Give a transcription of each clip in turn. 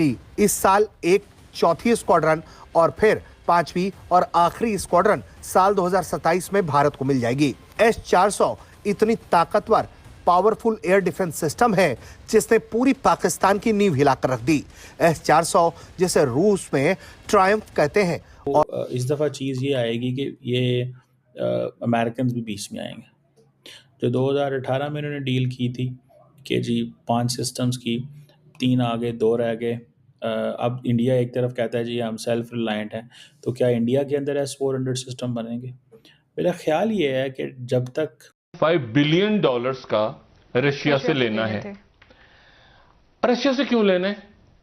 की इस साल एक चौथी स्क्वाड्रन और फिर पांचवी और आखिरी स्क्वाड्रन साल 2027 में भारत को मिल जाएगी। S-400 इतनी ताकतवर पावरफुल एयर डिफेंस सिस्टम है जिसने पूरी पाकिस्तान की नींव हिलाकर रख दी। S-400 जिसे रूस में ट्रायम्फ कहते हैं। और इस दफ़ा चीज़ ये आएगी कि ये अमेरिकन भी बीच में आएंगे। जो 2018 में इन्होंने डील की थी कि जी 5 सिस्टम्स की, 3 आ गए, 2 रह गए। अब इंडिया एक तरफ कहता है जी हम सेल्फ रिलायंट हैं, तो क्या इंडिया के अंदर S-400 सिस्टम बनेंगे? मेरा ख्याल ये है कि जब तक $5 बिलियन का रशिया से लेना है। रशिया से क्यों लेना है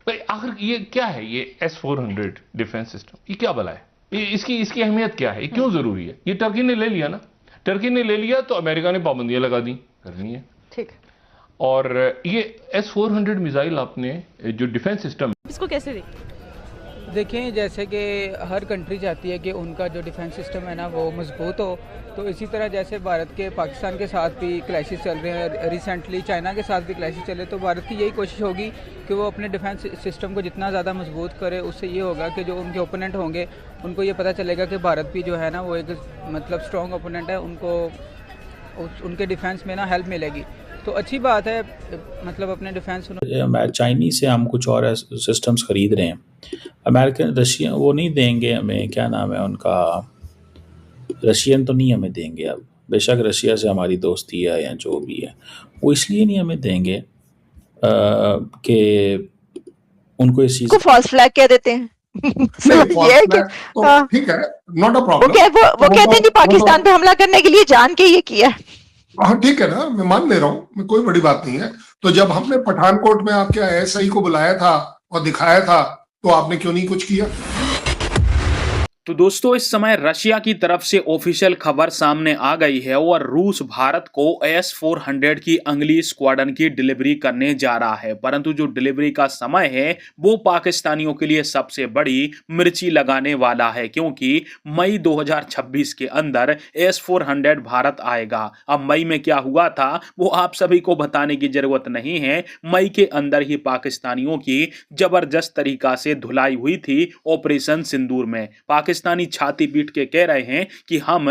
भाई? आखिर ये क्या है, ये S-400 डिफेंस सिस्टम, ये क्या भला है? ये इसकी अहमियत क्या है? ये क्यों जरूरी है? ये टर्की ने ले लिया ना, टर्की ने ले लिया तो अमेरिका ने पाबंदियां लगा दी, करनी है ठीक। और ये S-400 मिसाइल आपने जो डिफेंस सिस्टम, इसको कैसे देखें, जैसे कि हर कंट्री चाहती है कि उनका जो डिफेंस सिस्टम है ना वो मजबूत हो, तो इसी तरह जैसे भारत के पाकिस्तान के साथ भी क्लैशेस चल रहे हैं, रिसेंटली चाइना के साथ भी क्लैशेस चले, तो भारत की यही कोशिश होगी कि वो अपने डिफेंस सिस्टम को जितना ज़्यादा मजबूत करे। उससे ये होगा कि जो उनके ओपोनेंट होंगे उनको ये पता चलेगा कि भारत भी जो है ना वो एक मतलब स्ट्रॉन्ग ओपोनेंट है, उनको उनके डिफेंस में ना हेल्प मिलेगी। तो अच्छी बात है, मतलब अपने डिफेंस। चाइनीज़ से हम कुछ और सिस्टम्स खरीद रहे हैं, अमेरिकन रशियन वो नहीं देंगे हमें, क्या नाम है उनका, रशियन तो नहीं हमें देंगे। अब बेशक रशिया से हमारी दोस्ती है या जो भी है, वो इसलिए नहीं हमें देंगे कि उनको इस चीज़ को फॉल्स फ्लैग कह देते हैं। ठीक है, नॉट अ प्रॉब्लम। वो कहते हैं कि पाकिस्तान पे हमला करने के लिए जान के ये किया। हाँ ठीक है ना, मैं मान ले रहा हूँ, कोई बड़ी बात नहीं है। तो जब हमने पठानकोट में आपके SI को बुलाया था और दिखाया था, तो आपने क्यों नहीं कुछ किया? तो दोस्तों, इस समय रशिया की तरफ से ऑफिशियल खबर सामने आ गई है और रूस भारत को S-400 की अगली स्क्वाड्रन की डिलीवरी करने जा रहा है। परंतु जो डिलीवरी का समय है वो पाकिस्तानियों के लिए सबसे बड़ी मिर्ची लगाने वाला है, क्योंकि मई 2026 के अंदर S-400 भारत आएगा। अब मई में क्या हुआ था वो आप सभी को बताने की जरूरत नहीं है। मई के अंदर ही पाकिस्तानियों की जबरदस्त तरीका से धुलाई हुई थी ऑपरेशन सिंदूर में। पाकिस्तानी छाती पीट के कह रहे हैं कि हम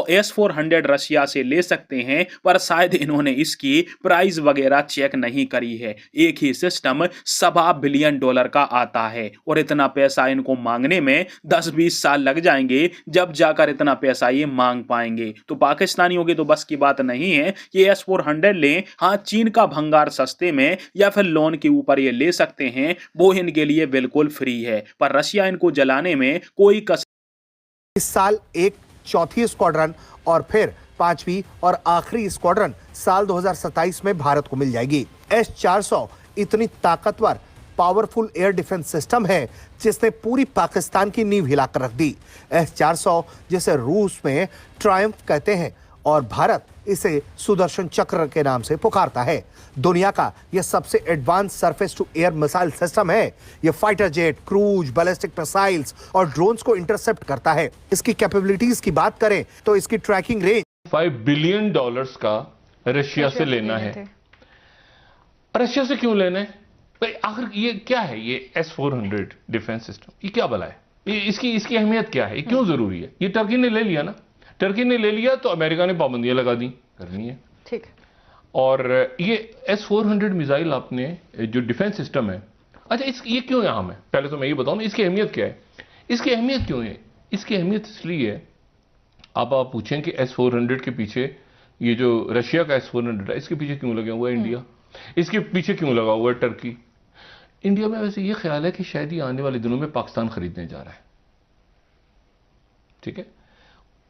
S-400 रशिया से ले सकते हैं, पर शायद इन्होंने इसकी प्राइस वगैरह चेक नहीं करी है। एक ही सिस्टम $1.25 बिलियन का आता है और इतना पैसा इनको मांगने में 10-20 साल लग जाएंगे, जब जाकर इतना पैसा ये मांग पाएंगे। तो पाकिस्तानियों की तो बस की बात नहीं है कि S-400 लें। हाँ, चीन का भंगार सस्ते में या फिर लोन के ऊपर ये ले सकते हैं, वो इनके लिए बिल्कुल फ्री है, पर रशिया इनको जलाने में कोई इस साल एक चौथी स्क्वाड्रन और फिर पांचवी और आखिरी स्क्वाड्रन साल 2027 में भारत को मिल जाएगी। S-400 इतनी ताकतवर पावरफुल एयर डिफेंस सिस्टम है जिसने पूरी पाकिस्तान की नींव हिलाकर रख दी। S-400 जिसे रूस में ट्रायम्फ कहते हैं और भारत इसे सुदर्शन चक्र के नाम से पुकारता है। दुनिया का यह सबसे advance surface to air missile system है। यह fighter jet, cruise, ballistic missiles और ड्रोन्स को इंटरसेप्ट करता है। इसकी कैपेबिलिटीज की बात करें तो इसकी ट्रैकिंग रेंज $5 बिलियन का रशिया से लेना है। रशिया से क्यों लेना है भाई? आखिर ये क्या है, ये S-400 डिफेंस सिस्टम, ये क्या भला है? ये इसकी अहमियत क्या है? ये क्यों जरूरी है? ये टर्की ने ले लिया ना, टर्की ने ले लिया तो अमेरिका ने पाबंदियां लगा दी, करनी है ठीक। और ये S-400 मिसाइल आपने जो डिफेंस सिस्टम है, अच्छा ये क्यों यहाँ है? पहले तो मैं ये बताऊं ना, इसकी अहमियत क्या है? इसकी अहमियत क्यों है? इसकी अहमियत इसलिए है, आप पूछें कि S-400 के पीछे, ये जो रशिया का S-400 है, इसके पीछे क्यों लगा हुआ है इंडिया? इसके पीछे क्यों लगा हुआ है टर्की? इंडिया में वैसे ये ख्याल है कि शायद ये आने वाले दिनों में पाकिस्तान खरीदने जा रहा है, ठीक है।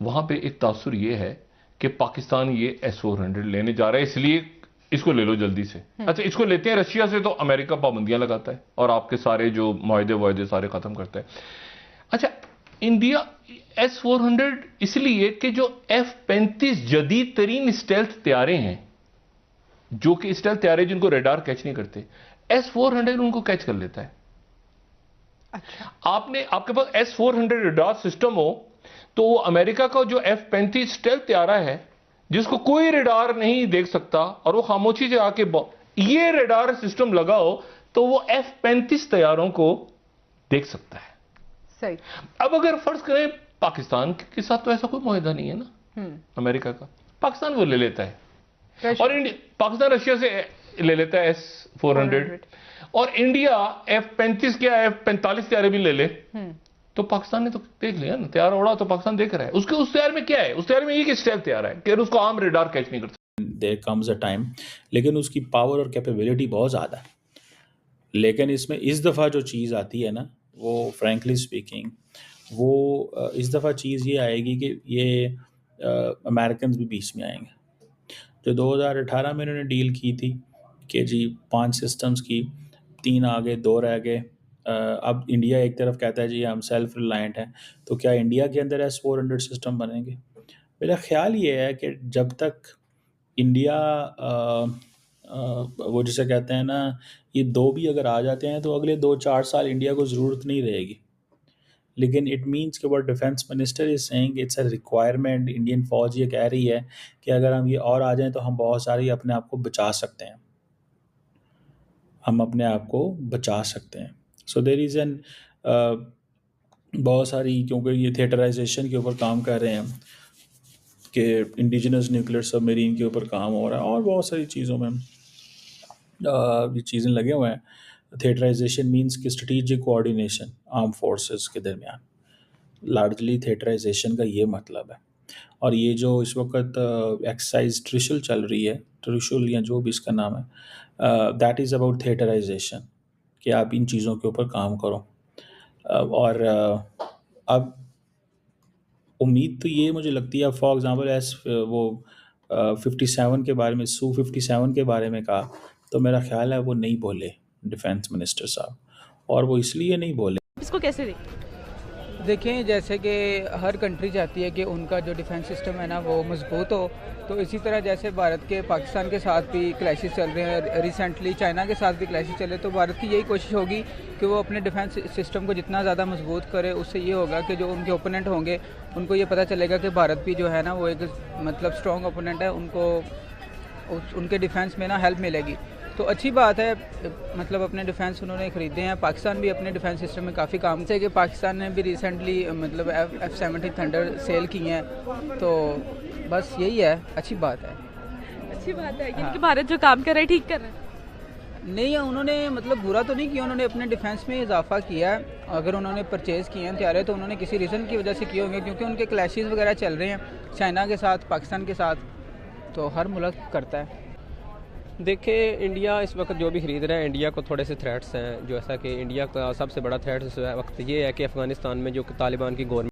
वहां पे एक तासुर ये है कि पाकिस्तान ये S-400 लेने जा रहा है, इसलिए इसको ले लो जल्दी से। अच्छा, इसको लेते हैं रशिया से तो अमेरिका पाबंदियां लगाता है और आपके सारे जो मुआहदे सारे खत्म करता है। अच्छा, इंडिया S-400 इसलिए कि जो F-35 जदीद तरीन स्टेल्थ तैयारे हैं, जो कि स्टेल्थ तैयारे जिनको रेडार कैच नहीं करते, S-400 उनको कैच कर लेता है। अच्छा, आपके पास S-400 रेडार सिस्टम हो तो अमेरिका का जो F-35 स्टेल्थ तैयारा है जिसको कोई रेडार नहीं देख सकता और वो खामोशी से आके ये रेडार सिस्टम लगाओ तो वो F-35 तैयारों को देख सकता है। सही। अब अगर फर्ज करें पाकिस्तान के साथ तो ऐसा कोई मुआहदा नहीं है ना अमेरिका का, पाकिस्तान वो ले लेता है और पाकिस्तान रशिया से ले लेता है S-400 और इंडिया F-35 क्या F-45 तैयारी भी ले ले, तो पाकिस्तान ने तो देख लिया ना, तैयार उड़ा तो पाकिस्तान देख रहा है। उसके उस तैयार में क्या है, उस तैयार में ये कि स्टेल्थ तैयार है कि उसको आम रेडार कैच नहीं कर सकता। देयर कम्स अ टाइम, लेकिन उसकी पावर और कैपेबिलिटी बहुत ज़्यादा है। लेकिन इसमें इस दफ़ा जो चीज़ आती है ना, वो फ्रैंकली स्पीकिंग वो इस दफ़ा चीज़ ये आएगी कि ये अमेरिकन भी बीच में आएंगे। जो 2018 में इन्होंने डील की थी कि जी 5 सिस्टम्स की, 3 आगे 2 रह गए। अब इंडिया एक तरफ कहता है जी हम सेल्फ रिलायंट हैं, तो क्या इंडिया के अंदर S-400 सिस्टम बनेंगे? मेरा ख्याल ये है कि जब तक इंडिया वो जिसे कहते हैं ना, ये 2 भी अगर आ जाते हैं तो अगले 2-4 साल इंडिया को ज़रूरत नहीं रहेगी। लेकिन इट मीन्स कि what defence minister is saying it's a requirement. Indian फौज ये कह रही है कि अगर हम ये और आ जाएं तो हम बहुत सारी अपने आप को बचा सकते हैं, हम अपने आप को बचा सकते हैं। सो देयर इज़ एन बहुत सारी, क्योंकि ये थिएटराइजेशन के ऊपर काम कर रहे हैं कि इंडिजिनस न्यूक्लियर सबमरीन के ऊपर काम हो रहा है और बहुत सारी चीज़ों में ये चीज़ें लगे हुए हैं। थिएटराइजेशन मींस कि स्ट्रेटेजिक कोऑर्डिनेशन आर्म फोर्सेस के दरमियान, लार्जली थिएटराइजेशन का ये मतलब है। और ये जो इस वक्त एक्सरसाइज ट्रिशल चल रही है, ट्रिशल या जो भी इसका नाम है, दैट इज़ अबाउट थिएटराइजेशन, कि आप इन चीज़ों के ऊपर काम करो। और अब उम्मीद तो ये मुझे लगती है, फॉर एग्ज़ाम्पल वो 57 के बारे में, Su-57 के बारे में कहा, तो मेरा ख्याल है वो नहीं बोले डिफेंस मिनिस्टर साहब, और वो इसलिए नहीं बोले। इसको कैसे देखते? देखें, जैसे कि हर कंट्री चाहती है कि उनका जो डिफेंस सिस्टम है ना वो मजबूत हो, तो इसी तरह जैसे भारत के पाकिस्तान के साथ भी क्लैशेस चल रहे हैं, रिसेंटली चाइना के साथ भी क्लैशेस चल रहे हैं, तो भारत की यही कोशिश होगी कि वो अपने डिफेंस सिस्टम को जितना ज़्यादा मजबूत करे। उससे ये होगा कि जो उनके ओपोनेंट होंगे उनको ये पता चलेगा कि भारत भी जो है ना वो एक मतलब स्ट्रॉन्ग ओपोनेंट है, उनको उनके डिफेंस में ना हेल्प मिलेगी। तो अच्छी बात है, मतलब अपने डिफेंस उन्होंने ख़रीदे हैं। पाकिस्तान भी अपने डिफेंस सिस्टम में काफ़ी काम से कि पाकिस्तान ने भी रिसेंटली मतलब F-70 थंडर सेल की हैं, तो बस यही है, अच्छी बात है। अच्छी बात है, हाँ। कि भारत जो काम कर रहा है ठीक कर रहा है। नहीं, उन्होंने मतलब बुरा तो नहीं किया, उन्होंने अपने डिफेंस में इजाफा किया है। अगर उन्होंने परचेज़ किए हैं त्यारे, तो उन्होंने किसी रीज़न की वजह से किए होंगे, क्योंकि उनके क्लैशेस वगैरह चल रहे हैं चाइना के साथ, पाकिस्तान के साथ, तो हर मुल्क करता है। देखिए, इंडिया इस वक्त जो भी ख़रीद रहा है, इंडिया को थोड़े से थ्रेट्स हैं, जो ऐसा कि इंडिया का सबसे बड़ा थ्रेट इस वक्त ये है कि अफ़गानिस्तान में जो तालिबान की गवर्नमेंट